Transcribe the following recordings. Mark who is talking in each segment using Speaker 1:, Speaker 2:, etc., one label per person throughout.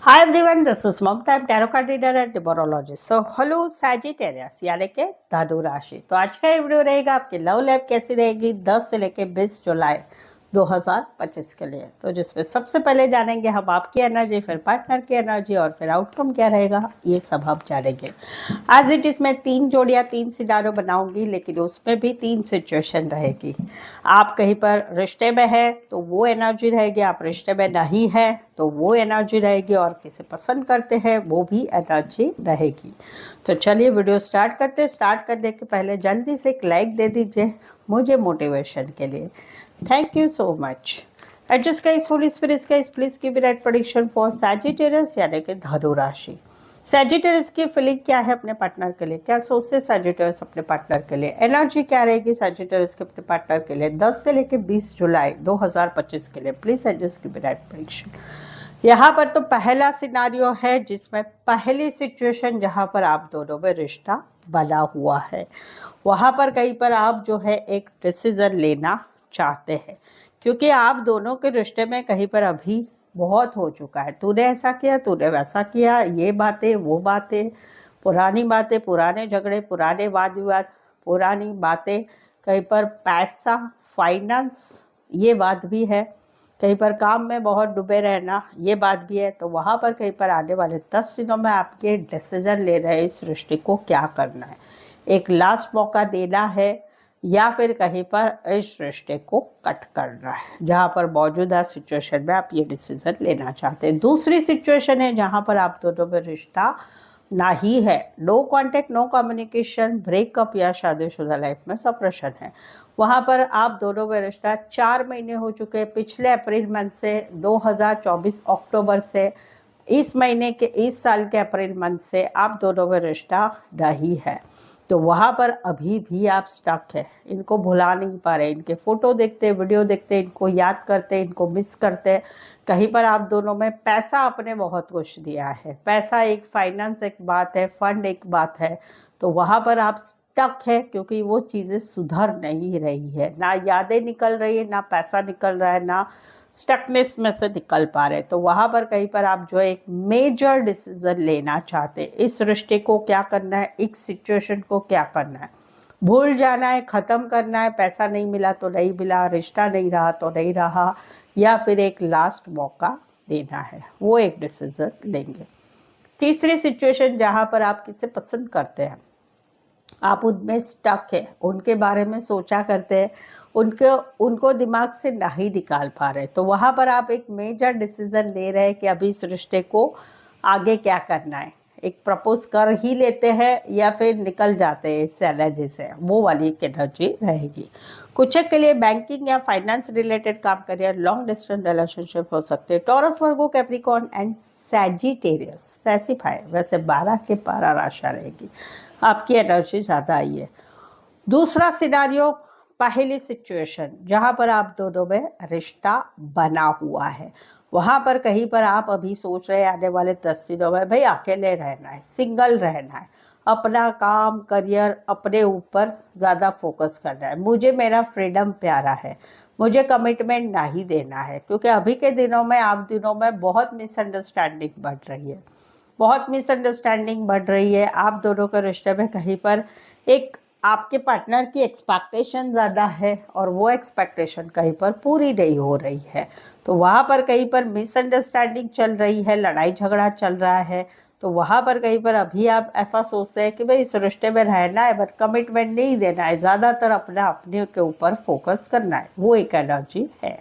Speaker 1: Hi everyone, this is Mamta. I'm tarot card reader and numerologist. So hello Sagittarius यानी कि धनु राशि। तो आज का ये वीडियो रहेगा आपकी लव लाइफ कैसी रहेगी 10 से लेके 20 जुलाई 2025 के लिए। तो जिसमें सबसे पहले जानेंगे हम आपकी एनर्जी, फिर पार्टनर की एनर्जी और फिर आउटकम क्या रहेगा, ये सब हम जानेंगे। एज इट इज मैं 3 जोड़ियाँ 3 सिनारियो बनाऊंगी, लेकिन उसमें भी 3 सिचुएशन रहेगी। आप कहीं पर रिश्ते में है तो वो एनर्जी रहेगी, आप रिश्ते में नहीं है तो वो एनर्जी रहेगी, और किसे पसंद करते हैं वो भी एनर्जी रहेगी। तो चलिए वीडियो स्टार्ट करते हैं। स्टार्ट करने के पहले जल्दी से एक लाइक दे दीजिए मुझे मोटिवेशन के लिए। Thank you so much. Adjust guys, holy spirits guys, please give right prediction for Sagittarius यानी कि धनु राशि। सैजिटेरियस की फीलिंग क्या है अपने पार्टनर के लिए, क्या सोचते हैं सैजिटेरियस अपने पार्टनर के लिए, एनर्जी क्या रहेगी सैजिटेरियस के अपने पार्टनर के लिए 10 से लेकर 20 जुलाई 2025 के लिए। Please adjust give right prediction. यहाँ पर तो पहला सिनारियो है जिसमें पहली सिचुएशन जहाँ पर आप दोनों में रिश्ता बना हुआ है, वहाँ पर कहीं पर आप जो है एक डिसीजन लेना चाहते हैं, क्योंकि आप दोनों के रिश्ते में कहीं पर अभी बहुत हो चुका है। तूने ऐसा किया, तूने वैसा किया, ये बातें वो बातें, पुरानी बातें, पुराने झगड़े, पुराने वाद विवाद, पुरानी बातें, कहीं पर पैसा, फाइनेंस, ये बात भी है, कहीं पर काम में बहुत डूबे रहना, ये बात भी है। तो वहाँ पर कहीं पर आने वाले 10 दिनों में आपके डिसीजन ले रहे हैं इस रिश्ते को क्या करना है, एक लास्ट मौका देना है या फिर कहीं पर इस रिश्ते को कट करना है, जहाँ पर मौजूदा सिचुएशन में आप ये डिसीजन लेना चाहते हैं। दूसरी सिचुएशन है जहाँ पर आप दोनों में रिश्ता नहीं है, no contact, no communication, breakup या शादीशुदा लाइफ में सेपरेशन है। वहाँ पर आप दोनों में रिश्ता 4 महीने हो चुके हैं, पिछले अप्रैल मंथ से 2024 अक्टूबर से इस महीने के इस साल के अप्रैल मंथ से आप दोनों में रिश्ता नहीं है। तो वहाँ पर अभी भी आप स्टक है, इनको भुला नहीं पा रहे, इनके फोटो देखते, वीडियो देखते, इनको याद करते, इनको मिस करते। कहीं पर आप दोनों में पैसा आपने बहुत कुछ दिया है, पैसा एक, फाइनेंस एक बात है, फंड एक बात है। तो वहाँ पर आप स्टक है क्योंकि वो चीज़ें सुधर नहीं रही है, ना यादें निकल रही है, ना पैसा निकल रहा है, ना स्टकनेस में से निकल पा रहे। तो वहाँ पर कहीं पर आप जो है एक मेजर डिसीजन लेना चाहते हैं, इस रिश्ते को क्या करना है, इस सिचुएशन को क्या करना है, भूल जाना है, ख़त्म करना है, पैसा नहीं मिला तो नहीं मिला, रिश्ता नहीं रहा तो नहीं रहा, या फिर एक लास्ट मौका देना है, वो एक डिसीजन लेंगे। तीसरी सिचुएशन जहाँ पर आप किसे पसंद करते हैं, आप उनमें स्टक है, उनके बारे में सोचा करते हैं, उनको दिमाग से नहीं निकाल पा रहे। तो वहाँ पर आप एक मेजर डिसीजन ले रहे हैं कि अभी इस रिश्ते को आगे क्या करना है, एक प्रपोज कर ही लेते हैं या फिर निकल जाते हैं इस एनर्जी से, वो वाली एक एनर्जी रहेगी। कुछ के लिए बैंकिंग या फाइनेंस रिलेटेड काम करिए, लॉन्ग डिस्टेंस रिलेशनशिप हो सकते हैं। Taurus, Virgo, Capricorn and Sagittarius specify, वैसे 12 के 12 राशि रहेगी, आपकी एनर्जी ज़्यादा आई है। दूसरा सिनारियो, पहली सिचुएशन जहाँ पर आप दोनों में रिश्ता बना हुआ है, वहाँ पर कहीं पर आप अभी सोच रहे हैं आने वाले 10 दिनों में भाई अकेले रहना है, सिंगल रहना है, अपना काम, करियर, अपने ऊपर ज़्यादा फोकस करना है, मुझे मेरा फ्रीडम प्यारा है, मुझे कमिटमेंट नहीं देना है। क्योंकि अभी के दिनों में, आप दिनों में बहुत मिसअंडरस्टैंडिंग बढ़ रही है, बहुत मिसअंडरस्टैंडिंग बढ़ रही है। आप दोनों के रिश्ते में कहीं पर एक आपके पार्टनर की एक्सपेक्टेशन ज़्यादा है और वो एक्सपेक्टेशन कहीं पर पूरी नहीं हो रही है। तो वहाँ पर कहीं पर मिसअंडरस्टैंडिंग चल रही है, लड़ाई झगड़ा चल रहा है। तो वहाँ पर कहीं पर अभी आप ऐसा सोचते हैं कि भाई इस रिश्ते में रहना है बट कमिटमेंट नहीं देना है, ज़्यादातर अपने के ऊपर फोकस करना है, वो एक एनर्जी है।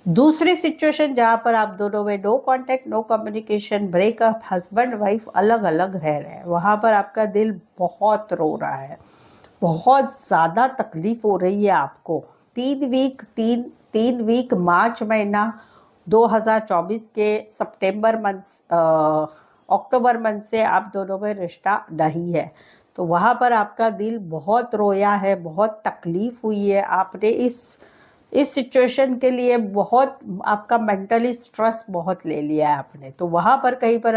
Speaker 1: दूसरी सिचुएशन जहाँ पर आप दोनों में no contact, no communication, breakup, husband wife अलग अलग रह रहे हैं, वहाँ पर आपका दिल बहुत रो रहा है, बहुत ज़्यादा तकलीफ हो रही है आपको। 3 वीक मार्च महीना 2024 के सितंबर मंथ, अक्टूबर मंथ से आप दोनों में रिश्ता नहीं है। तो वहाँ पर आपका दिल बहुत रोया है, बहुत तकलीफ हुई है, आपने इस सिचुएशन के लिए बहुत आपका मेंटली स्ट्रेस बहुत ले लिया है आपने। तो वहाँ पर कहीं पर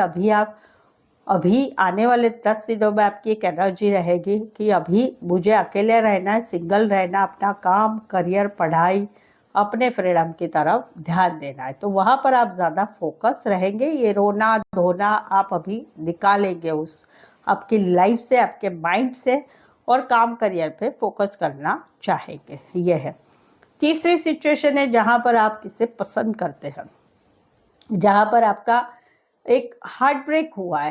Speaker 1: अभी आने वाले 10 दिनों में आपकी एक एनर्जी रहेगी कि अभी मुझे अकेले रहना है, सिंगल रहना, अपना काम, करियर, पढ़ाई, अपने फ्रीडम की तरफ ध्यान देना है। तो वहाँ पर आप ज़्यादा फोकस रहेंगे। ये रोना धोना आप अभी निकालेंगे उस आपकी लाइफ से, आपके माइंड से, और काम करियर पे फोकस करना चाहेंगे। ये है। तीसरी सिचुएशन है जहाँ पर आप किसे पसंद करते हैं, जहाँ पर आपका एक हार्ट ब्रेक हुआ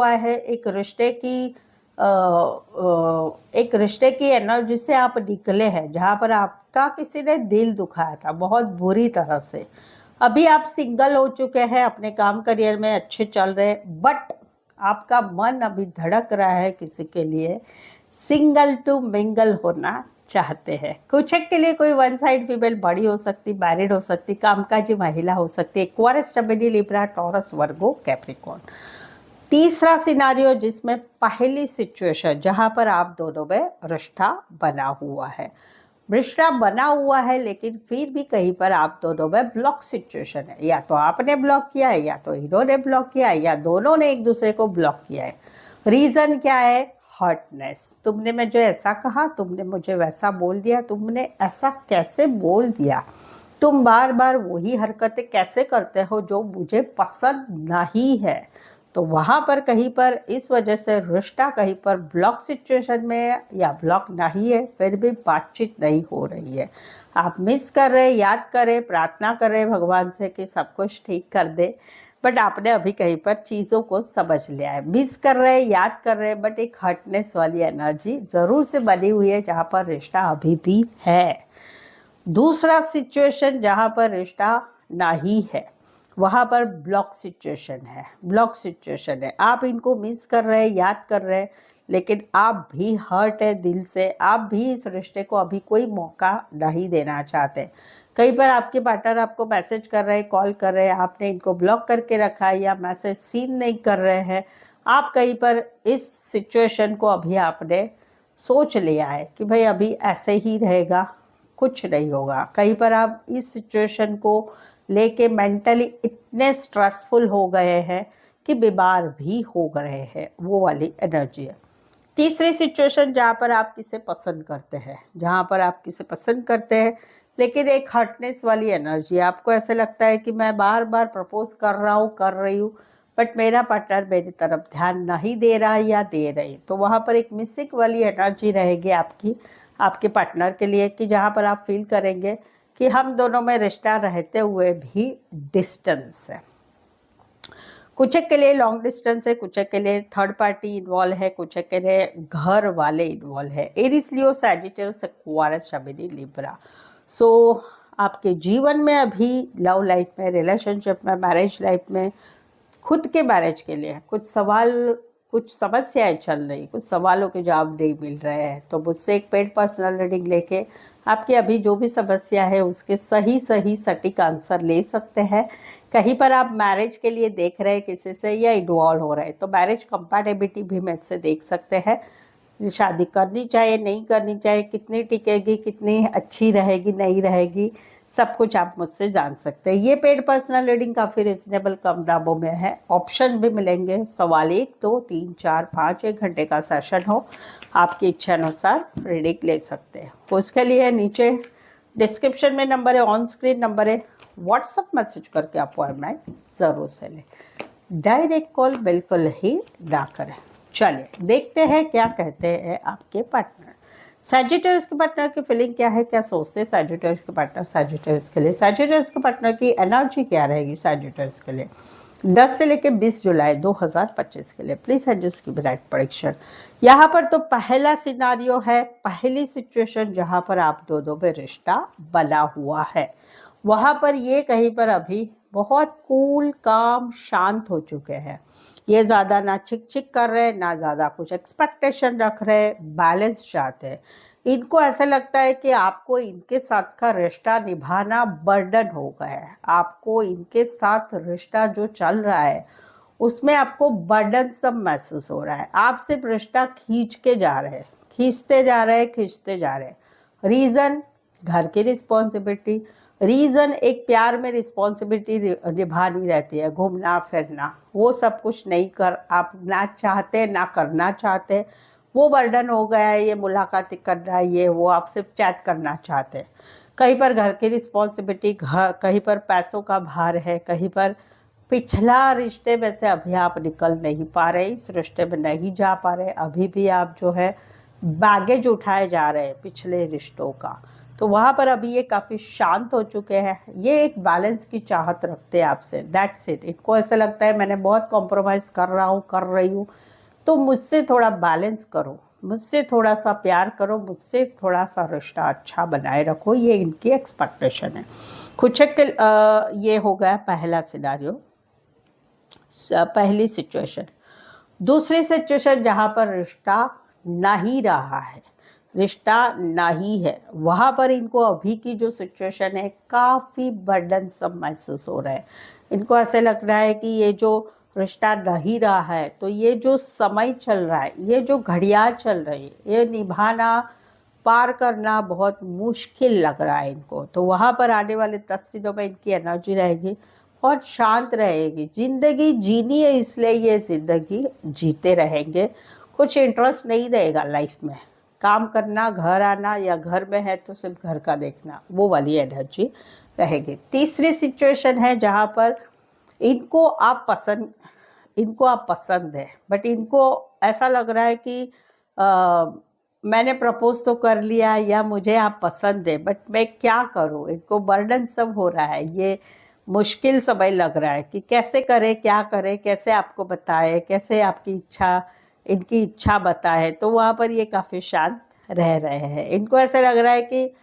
Speaker 1: है, एक रिश्ते की एनर्जी से आप निकले हैं, जहाँ पर आपका किसी ने दिल दुखाया था बहुत बुरी तरह से। अभी आप सिंगल हो चुके हैं, अपने काम करियर में अच्छे चल रहे, बट आपका मन अभी धड़क रहा है किसी के लिए, सिंगल टू मिंगल होना चाहते हैं। कुछ एक के लिए कोई वन साइड फीमेल बड़ी हो सकती, मैरिड हो सकती, कामकाजी महिला हो सकती, एक्वारियस, जमिनी, लिब्रा, टॉरस, वर्गो, कैप्रिकॉर्न। तीसरा सिनारियो जिसमें पहली सिचुएशन जहां पर आप दोनों में रिश्ता बना हुआ है, लेकिन फिर भी कहीं पर आप दोनों में ब्लॉक सिचुएशन है। या तो आपने ब्लॉक किया है, या तो इन्होंने ब्लॉक किया है, या दोनों ने एक दूसरे को ब्लॉक किया है। रीजन क्या है? हर्टनेस। तुमने मुझे ऐसा कहा, तुमने मुझे वैसा बोल दिया, तुमने ऐसा कैसे बोल दिया, तुम बार बार वही हरकतें कैसे करते हो जो मुझे पसंद नहीं है। तो वहाँ पर कहीं पर इस वजह से रिश्ता कहीं पर ब्लॉक सिचुएशन में है, या ब्लॉक नहीं है, फिर भी बातचीत नहीं हो रही है। आप मिस कर रहे, याद करें, प्रार्थना करें भगवान से कि सब कुछ ठीक कर दे, बट आपने अभी कहीं पर चीज़ों को समझ लिया है। मिस कर रहे, याद कर रहे, बट एक हर्टनेस वाली एनर्जी ज़रूर से बनी हुई है जहाँ पर रिश्ता अभी भी है। दूसरा सिचुएशन जहाँ पर रिश्ता नहीं है, वहाँ पर ब्लॉक सिचुएशन है। आप इनको मिस कर रहे, याद कर रहे, लेकिन आप भी हर्ट है दिल से, आप भी इस रिश्ते को अभी कोई मौका नहीं देना चाहते। कई बार आपके पार्टनर आपको मैसेज कर रहे हैं, कॉल कर रहे हैं, आपने इनको ब्लॉक करके रखा है या मैसेज सीन नहीं कर रहे हैं। आप कहीं पर इस सिचुएशन को अभी आपने सोच लिया है कि भाई अभी ऐसे ही रहेगा, कुछ नहीं होगा। कहीं पर आप इस सिचुएशन को लेके मेंटली इतने स्ट्रेसफुल हो गए हैं कि बीमार भी हो गए हैं, वो वाली एनर्जी है। तीसरी सिचुएशन जहाँ पर आप किसे पसंद करते हैं, लेकिन एक हर्टनेस वाली एनर्जी है। आपको ऐसे लगता है कि मैं बार बार प्रपोज कर रही हूँ, बट मेरा पार्टनर मेरी तरफ ध्यान नहीं दे रहा या दे रही। तो वहाँ पर एक मिसिंग वाली एनर्जी रहेगी आपके पार्टनर के लिए, कि जहाँ पर आप फील करेंगे कि हम दोनों में रिश्ता रहते हुए भी डिस्टेंस है। कुछ के लिए लॉन्ग डिस्टेंस है, कुछ के लिए थर्ड पार्टी इन्वॉल्व है, कुछ के लिए घर वाले इन्वॉल्व है। एरीज, लियो, सैजिटेरियस, एक्वारियस, जमिनी, लिब्रा। सो आपके जीवन में अभी लव लाइफ में, रिलेशनशिप में, मैरिज लाइफ में, खुद के मैरिज के लिए कुछ समस्याएं चल रही, कुछ सवालों के जवाब नहीं मिल रहे हैं। तो मुझसे एक पेड पर्सनल रीडिंग लेके आपकी अभी जो भी समस्या है उसके सही सटीक आंसर ले सकते हैं। कहीं पर आप मैरिज के लिए देख रहे हैं किसी से या इन्वॉल्व हो रहे हैं, तो मैरिज कंपैटिबिलिटी भी मैं इससे देख सकते हैं। शादी करनी चाहिए, नहीं करनी चाहिए, कितनी टिकेगी, कितनी अच्छी रहेगी, नहीं रहेगी, सब कुछ आप मुझसे जान सकते हैं। ये पेड पर्सनल रीडिंग काफ़ी रिजनेबल कम दामों में है। ऑप्शन भी मिलेंगे, सवाल 1, 2, 3, 4, 5, 1 घंटे का सेशन हो, आपकी इच्छा अनुसार रीडिंग ले सकते हैं। उसके लिए नीचे डिस्क्रिप्शन में नंबर है, ऑन स्क्रीन नंबर है, व्हाट्सअप मैसेज करके अपॉइंटमेंट ज़रूर से लें। डायरेक्ट कॉल बिल्कुल ही ना करें। चलिए देखते हैं क्या कहते हैं आपके पार्टनर। सैजिटेरियस के पार्टनर की फीलिंग क्या है, क्या सोचते हैं सैजिटेरियस के पार्टनर सैजिटेरियस के लिए। सैजिटेरियस के पार्टनर की एनर्जी क्या रहेगी सैजिटेरियस के लिए 10 से लेकर 20 जुलाई 2025 के लिए। प्लीज एडजस्ट की ब्राइट प्रेडिक्शन। यहाँ पर तो पहला सिनारियो है, पहली सिचुएशन जहाँ पर आप दोनों में रिश्ता बना हुआ है, वहाँ पर ये कहीं पर अभी बहुत कूल, काम, शांत हो चुके हैं। ये ज़्यादा ना चिक चिक कर रहे, ना ज़्यादा कुछ एक्सपेक्टेशन रख रहे, बैलेंस चाहते हैं। इनको ऐसा लगता है कि आपको इनके साथ का रिश्ता निभाना बर्डन हो गया है। आपको इनके साथ रिश्ता जो चल रहा है उसमें आपको बर्डन सब महसूस हो रहा है। आप सिर्फ रिश्ता खींचते जा रहे हैं। रीज़न घर की रिस्पॉन्सिबिलिटी, रीज़न एक प्यार में रिस्पॉन्सिबिलिटी निभानी रहती है, घूमना फिरना, वो सब कुछ नहीं कर आप ना चाहते ना करना चाहते, वो बर्डन हो गया है। ये मुलाकात करना, ये वो, आप सिर्फ चैट करना चाहते हैं। कहीं पर घर की रिस्पॉन्सिबिलिटी, कहीं पर पैसों का भार है, कहीं पर पिछला रिश्ते में से अभी आप निकल नहीं पा रहे, इस रिश्ते में नहीं जा पा रहे, अभी भी आप जो है बैगेज उठाए जा रहे हैं पिछले रिश्तों का। तो वहाँ पर अभी ये काफ़ी शांत हो चुके हैं, ये एक बैलेंस की चाहत रखते हैं आपसे, दैट्स इट। इनको ऐसा लगता है मैंने बहुत कॉम्प्रोमाइज़ कर रहा हूँ, कर रही हूँ, तो मुझसे थोड़ा बैलेंस करो, मुझसे थोड़ा सा प्यार करो, मुझसे थोड़ा सा रिश्ता अच्छा बनाए रखो, ये इनकी एक्सपेक्टेशन है। कुछ ये हो गया पहला सिनारियो, पहली सिचुएशन। दूसरी सिचुएशन जहाँ पर रिश्ता नहीं रहा है, रिश्ता नहीं है, वहाँ पर इनको अभी की जो सिचुएशन है काफ़ी बर्डनसम महसूस हो रहा है। इनको ऐसे लग रहा है कि ये जो रिश्ता नहीं रहा है, तो ये जो समय चल रहा है, ये जो घड़ियाल चल रही है, ये निभाना, पार करना बहुत मुश्किल लग रहा है इनको। तो वहाँ पर आने वाले 10 दिनों में इनकी एनर्जी रहेगी, बहुत शांत रहेगी। ज़िंदगी जीनी है, इसलिए ये ज़िंदगी जीते रहेंगे। कुछ इंटरेस्ट नहीं रहेगा लाइफ में, काम करना, घर आना, या घर में है तो सिर्फ घर का देखना, वो वाली एनर्जी रहेगी। तीसरी सिचुएशन है जहाँ पर इनको आप पसंद है, बट इनको ऐसा लग रहा है कि मैंने प्रपोज तो कर लिया, या मुझे आप पसंद है, बट मैं क्या करूं, इनको बर्डन सब हो रहा है, ये मुश्किल समय लग रहा है कि कैसे करें, क्या करें, कैसे आपको बताए, कैसे आपकी इच्छा, इनकी इच्छा बताए। तो वहाँ पर ये काफ़ी शांत रह रहे हैं। इनको ऐसा लग रहा है कि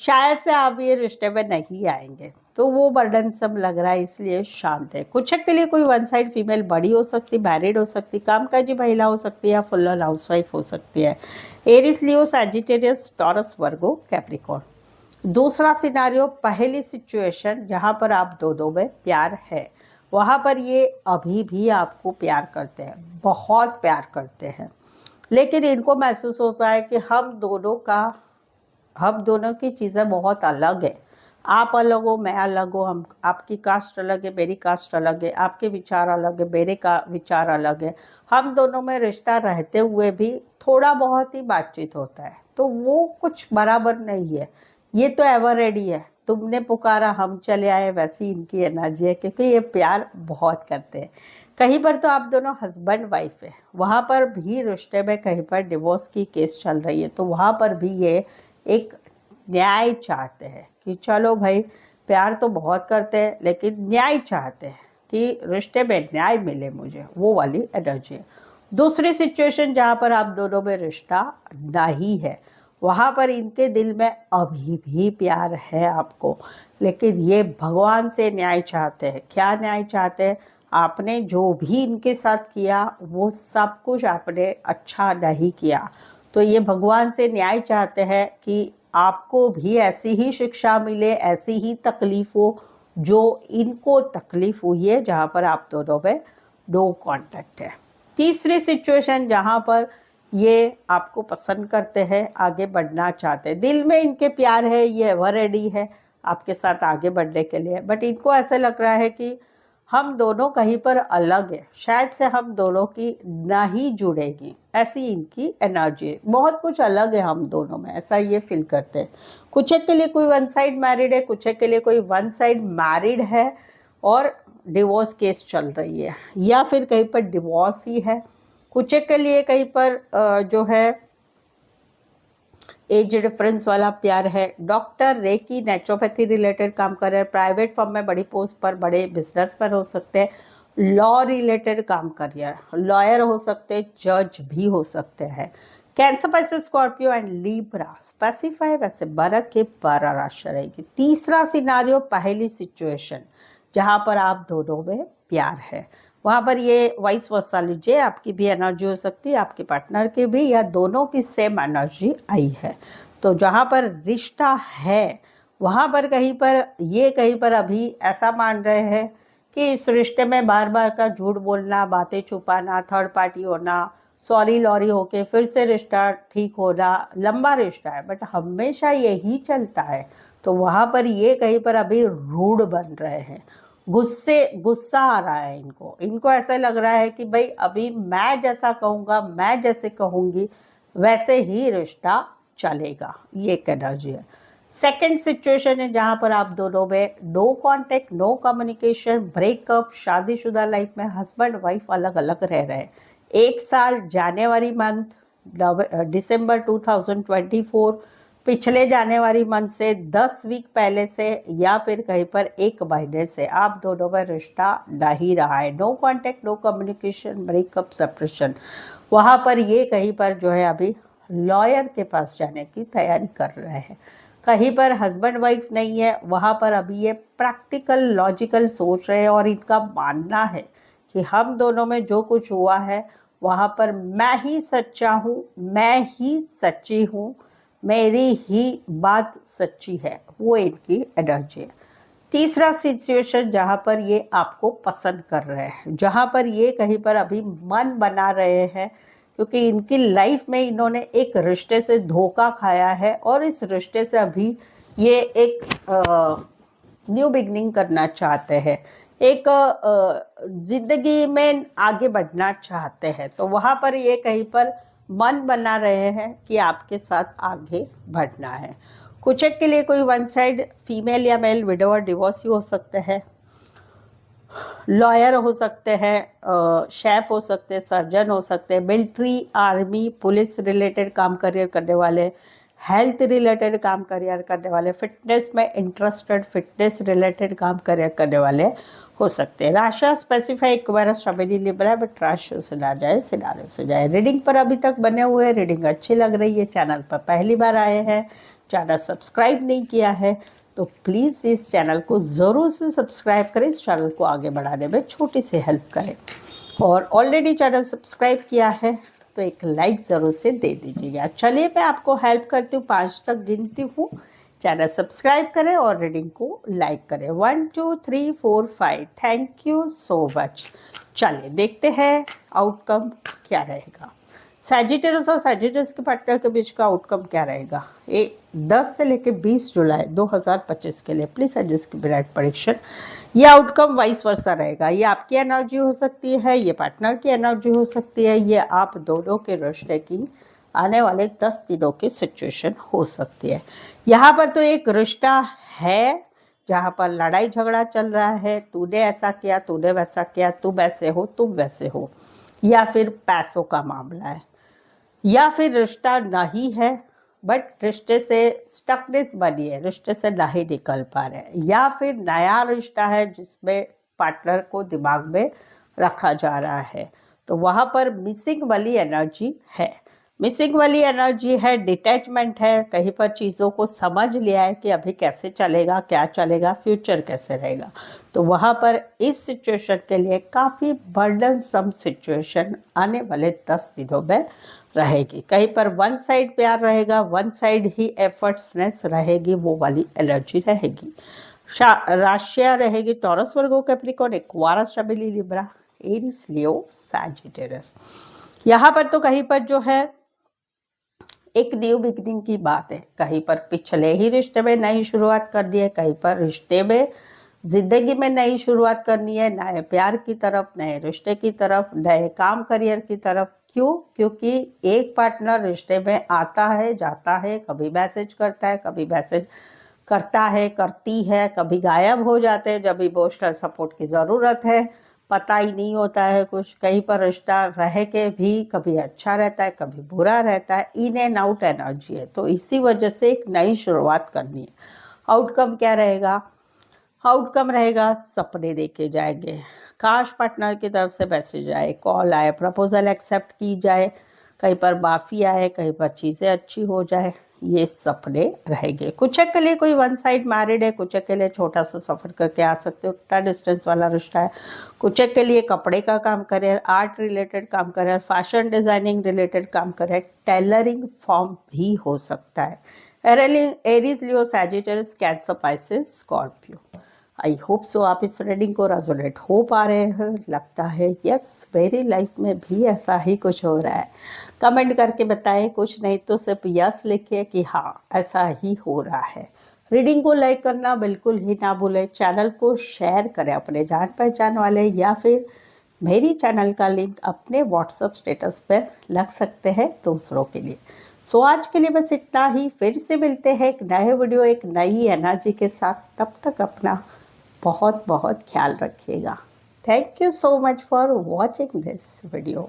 Speaker 1: शायद से आप ये रिश्ते में नहीं आएंगे, तो वो बर्डनसम लग रहा है, इसलिए शांत है। कुछ के लिए कोई वन साइड फीमेल बड़ी हो सकती, मैरिड हो सकती, कामकाजी महिला हो सकती है, या फुल ऑन हाउसवाइफ हो सकती है। एरिस, लियो, सैजिटेरियस, टॉरस, वर्गो, कैप्रिकॉर्न। दूसरा सिनारियो, पहली सिचुएशन जहाँ पर आप दोनों में प्यार है, वहाँ पर ये अभी भी आपको प्यार करते हैं, बहुत प्यार करते हैं, लेकिन इनको महसूस होता है कि हम दोनों की चीज़ें बहुत अलग है। आप अलग हो, मैं अलग हो, हम, आपकी कास्ट अलग है, मेरी कास्ट अलग है, आपके विचार अलग है, मेरे का विचार अलग है। हम दोनों में रिश्ता रहते हुए भी थोड़ा बहुत ही बातचीत होता है, तो वो कुछ बराबर नहीं है। ये तो एवर रेडी है, तुमने पुकारा हम चले आए, वैसी इनकी एनर्जी है, क्योंकि ये प्यार बहुत करते हैं। कहीं पर तो आप दोनों हस्बैंड वाइफ है, वहाँ पर भी रिश्ते में कहीं पर डिवोर्स की केस चल रही है, तो वहाँ पर भी ये एक न्याय चाहते हैं कि चलो भाई, प्यार तो बहुत करते हैं, लेकिन न्याय चाहते हैं कि रिश्ते में न्याय मिले मुझे, वो वाली एनर्जी है। दूसरी सिचुएशन जहाँ पर आप दोनों में रिश्ता नहीं है, वहाँ पर इनके दिल में अभी भी प्यार है आपको, लेकिन ये भगवान से न्याय चाहते हैं। क्या न्याय चाहते हैं? आपने जो भी इनके साथ किया वो सब कुछ आपने अच्छा नहीं किया, तो ये भगवान से न्याय चाहते हैं कि आपको भी ऐसी ही शिक्षा मिले, ऐसी ही तकलीफ हो जो इनको तकलीफ हुई है, जहाँ पर आप दोनों में नो कांटेक्ट है। तीसरी सिचुएशन जहाँ पर ये आपको पसंद करते हैं, आगे बढ़ना चाहते हैं, दिल में इनके प्यार है, ये एवर रेडी है आपके साथ आगे बढ़ने के लिए, बट इनको ऐसा लग रहा है कि हम दोनों कहीं पर अलग है, शायद से हम दोनों की नहीं जुड़ेगी, ऐसी इनकी एनर्जी है। बहुत कुछ अलग है हम दोनों में, ऐसा ये फील करते हैं। कुछ के लिए कोई वन साइड मैरिड है, कुछ के लिए कोई वन साइड मैरिड है और डिवोर्स केस चल रही है, या फिर कहीं पर डिवोर्स ही है। कुछ के लिए कहीं पर जो है एज डिफरेंस वाला प्यार है। डॉक्टर, रेकी, नेचुरोपैथी रिलेटेड काम कर रहे हैं, प्राइवेट फर्म में बड़ी पोस्ट पर, बड़े बिजनेस पर हो सकते हैं, लॉ रिलेटेड काम कर रहे हैं, लॉयर हो सकते हैं, जज भी हो सकते हैं। Cancer, Pisces, Scorpio and Libra specify, वैसे 12 के 12 राशि रहेगी। तीसरा सिनारियो, पहली सिचुएशन जहाँ पर आप दोनों में प्यार है, वहाँ पर ये वाइस वर्सा लीजिए, आपकी भी एनर्जी हो सकती है, आपके पार्टनर की भी, या दोनों की सेम एनर्जी आई है। तो जहाँ पर रिश्ता है, वहाँ पर कहीं पर अभी ऐसा मान रहे हैं कि इस रिश्ते में बार बार का झूठ बोलना, बातें छुपाना, थर्ड पार्टी होना, सॉरी लॉरी होके फिर से रिश्ता ठीक होना, लंबा रिश्ता है बट हमेशा यही चलता है। तो वहाँ पर ये कहीं पर अभी रूड बन रहे हैं, गुस्सा आ रहा है इनको ऐसा लग रहा है कि भाई अभी मैं जैसा कहूँगा, मैं जैसे कहूँगी वैसे ही रिश्ता चलेगा, ये एक एनर्जी है। सेकंड सिचुएशन है जहां पर आप दोनों में no contact, no communication, breakup, शादीशुदा लाइफ में हस्बैंड वाइफ अलग अलग रह रहे हैं। 1 साल जनवरी मंथ, दिसंबर 2024, पिछले जनवरी मंथ से 10 वीक पहले से या फिर कहीं पर 1 महीने से आप दोनों में रिश्ता नहीं रहा है। No contact, no communication, breakup, separation. वहाँ पर ये कहीं पर जो है अभी लॉयर के पास जाने की तैयारी कर रहे हैं। कहीं पर हस्बैंड वाइफ नहीं है, वहाँ पर अभी ये प्रैक्टिकल लॉजिकल सोच रहे हैं और इनका मानना है कि हम दोनों में जो कुछ हुआ है वहाँ पर मैं ही सच्चा हूँ, मैं ही सच्ची हूँ, मेरी ही बात सच्ची है, वो इनकी एनर्जी है। तीसरा सिचुएशन जहाँ पर ये आपको पसंद कर रहे हैं, जहाँ पर ये कहीं पर अभी मन बना रहे हैं, क्योंकि इनकी लाइफ में इन्होंने एक रिश्ते से धोखा खाया है और इस रिश्ते से अभी ये एक न्यू बिगनिंग करना चाहते हैं, एक जिंदगी में आगे बढ़ना चाहते हैं। तो वहाँ पर ये कहीं पर मन बना रहे हैं कि आपके साथ आगे बढ़ना है। कुछ एक के लिए कोई वन साइड फीमेल या मेल विडोवर डिवोर्सी हो सकते हैं, लॉयर हो सकते हैं, शेफ हो सकते हैं, सर्जन हो सकते हैं, मिलिट्री, आर्मी, पुलिस रिलेटेड काम करियर करने वाले, हेल्थ रिलेटेड काम करियर करने वाले, फिटनेस में इंटरेस्टेड, फिटनेस रिलेटेड काम करियर करने वाले हो सकते हैं। राशि स्पेसिफाई इक्वेरस फैमिली लिब्रा, बट राशि से ना जाए, सिनारियो से जाए। रीडिंग पर अभी तक बने हुए, रीडिंग अच्छी लग रही है, चैनल पर पहली बार आए हैं, चैनल सब्सक्राइब नहीं किया है तो प्लीज़ इस चैनल को ज़रूर से सब्सक्राइब करें, इस चैनल को आगे बढ़ाने में छोटी सी हेल्प करें। और ऑलरेडी चैनल सब्सक्राइब किया है तो एक लाइक ज़रूर से दे दीजिएगा। चलिए मैं आपको हेल्प करती हूँ, 5 तक गिनती हूँ, चैनल सब्सक्राइब करें और रीडिंग को लाइक करें। 1 2 3 4 5। Thank you so much. चलिए देखते हैं आउटकम क्या रहेगा। सैजिटेरियस और सैजिटेरियस के पार्टनर के बीच का आउटकम क्या रहेगा ये 10 से लेकर 20 जुलाई 2025 के लिए। प्लीज एडजस्ट की ब्राइट प्रेडिक्शन। ये आउटकम वाइस वर्सा रहेगा। ये आपकी एनर्जी हो सकती है, ये पार्टनर की एनर्जी हो सकती है, ये आप दोनों के रिश्ते की आने वाले 10 दिनों की सिचुएशन हो सकती है। यहाँ पर तो एक रिश्ता है जहाँ पर लड़ाई झगड़ा चल रहा है, तूने ऐसा किया, तूने वैसा किया, तुम ऐसे हो, तुम वैसे हो, या फिर पैसों का मामला है, या फिर रिश्ता नहीं है बट रिश्ते से स्टकनेस बनी है, रिश्ते से नहीं निकल पा रहे हैं, या फिर नया रिश्ता है जिसमें पार्टनर को दिमाग में रखा जा रहा है। तो वहाँ पर मिसिंग वाली एनर्जी है, मिसिंग वाली एनर्जी है, डिटैचमेंट है, कहीं पर चीज़ों को समझ लिया है कि अभी कैसे चलेगा, क्या चलेगा, फ्यूचर कैसे रहेगा। तो वहाँ पर इस सिचुएशन के लिए काफ़ी बर्डनसम सिचुएशन आने वाले 10 दिनों में रहेगी। कहीं पर वन साइड प्यार रहेगा, वन साइड ही एफर्ट्सनेस रहेगी, वो वाली एनर्जी रहेगी। राशियाँ रहेगी टॉरस, वर्गो, कैप्रिकॉर्न, एक्वारियस, स्टेबिली, लिब्रा, एरीज, लियो, सैजिटेरियस। यहाँ पर तो कहीं पर जो है एक न्यू बिगनिंग की बात है, कहीं पर पिछले ही रिश्ते में नई शुरुआत करनी है, कहीं पर रिश्ते में जिंदगी में नई शुरुआत करनी है, नए प्यार की तरफ, नए रिश्ते की तरफ, नए काम करियर की तरफ। क्यों? क्योंकि एक पार्टनर रिश्ते में आता है, जाता है, कभी मैसेज करता है, कभी मैसेज करता है, करती है, कभी गायब हो जाते हैं जब इमोशनल सपोर्ट की ज़रूरत है, पता ही नहीं होता है कुछ। कहीं पर रिश्ता रह के भी कभी अच्छा रहता है, कभी बुरा रहता है, इन एंड आउट एनर्जी है। तो इसी वजह से एक नई शुरुआत करनी है। आउटकम क्या रहेगा? आउटकम रहेगा सपने देखे जाएंगे, काश पार्टनर की तरफ से मैसेज आए, कॉल आए, प्रपोजल एक्सेप्ट की जाए, कहीं पर माफ़ी आए, कहीं पर चीज़ें अच्छी हो जाए, ये सपने रहेंगे। कुछ के लिए कोई वन साइड मैरिड है, कुछ के लिए छोटा सा सफ़र करके आ सकते हो, उतना डिस्टेंस वाला रिश्ता है। कुछ के लिए कपड़े का काम करियर, आर्ट रिलेटेड काम करियर, फैशन डिज़ाइनिंग रिलेटेड काम करियर, टेलरिंग फॉर्म भी हो सकता है। Aries, Leo, Sagittarius, cancer, Pisces, Scorpio. I hope so आप इस रीडिंग को रेजोनेट हो पा रहे हैं। लगता है यस, मेरी लाइफ में भी ऐसा ही कुछ हो रहा है। कमेंट करके बताएं, कुछ नहीं तो सिर्फ यस लिखिए कि हाँ ऐसा ही हो रहा है। रीडिंग को लाइक करना बिल्कुल ही ना भूलें, चैनल को शेयर करें अपने जान पहचान वाले, या फिर मेरी चैनल का लिंक अपने व्हाट्सएप स्टेटस पर लग सकते हैं दूसरों के लिए। सो आज के लिए बस इतना ही। फिर से मिलते हैं एक नए वीडियो एक नई एनर्जी के साथ। तब तक अपना बहुत बहुत ख्याल रखिएगा। Thank you so much for watching this video.